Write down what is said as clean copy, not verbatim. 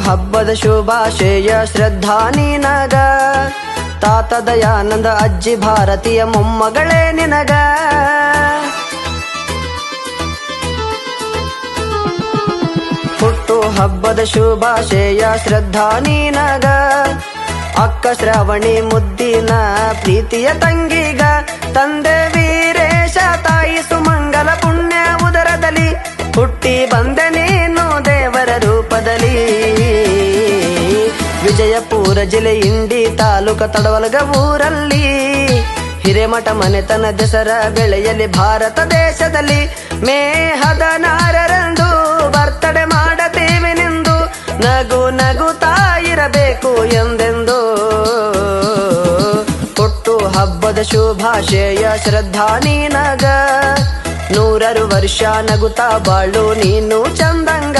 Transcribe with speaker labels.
Speaker 1: ಹಬ್ಬದ ಶುಭಾಶಯ ಶ್ರದ್ಧಾ ನಿನಗ. ತಾತ ದಯಾನಂದ ಅಜ್ಜಿ ಭಾರತೀಯ ಮೊಮ್ಮಗಳೇ ನಿನಗ. ಹುಟ್ಟು ಹಬ್ಬದ ಶುಭಾಶಯ ಶ್ರದ್ಧಾ ನಿನಗ. ಅಕ್ಕ ಶ್ರಾವಣಿ ಮುದ್ದಿನ ಪ್ರೀತಿಯ ತಂಗಿಗ. ತಂದೆ ವೀರೇಶ ತಾಯಿ ಸುಮಂಗಲ ಪುಣ್ಯ ಉದರದಲ್ಲಿ. ಹುಟ್ಟಿ ಬಂದೆ ನೀನು ದೇವರ ರೂಪದಲ್ಲಿ. ವಿಜಯಪುರ ಜಿಲ್ಲೆ ಇಂಡಿ ತಾಲೂಕ ತಡವಲಗ ಊರಲ್ಲಿ. ಹಿರೇಮಠ ಮನೆತನ ದಸರ ಬೆಳೆಯಲಿ ಭಾರತ ದೇಶದಲ್ಲಿ. ಮೇ 16ರಂದು ಬರ್ತಡೆ ಮಾಡತೀವಿ ನಿಂದು. ನಗು ನಗುತ್ತಾ ಇರಬೇಕು ಎಂದೆಂದು. ಹುಟ್ಟು ಹಬ್ಬದ ಶುಭಾಶಯ ಶ್ರದ್ಧಾ ನಿನಗ. 100 ವರ್ಷ ನಗುತ್ತಾ ಬಾಳು ನೀನು ಚಂದಂಗ.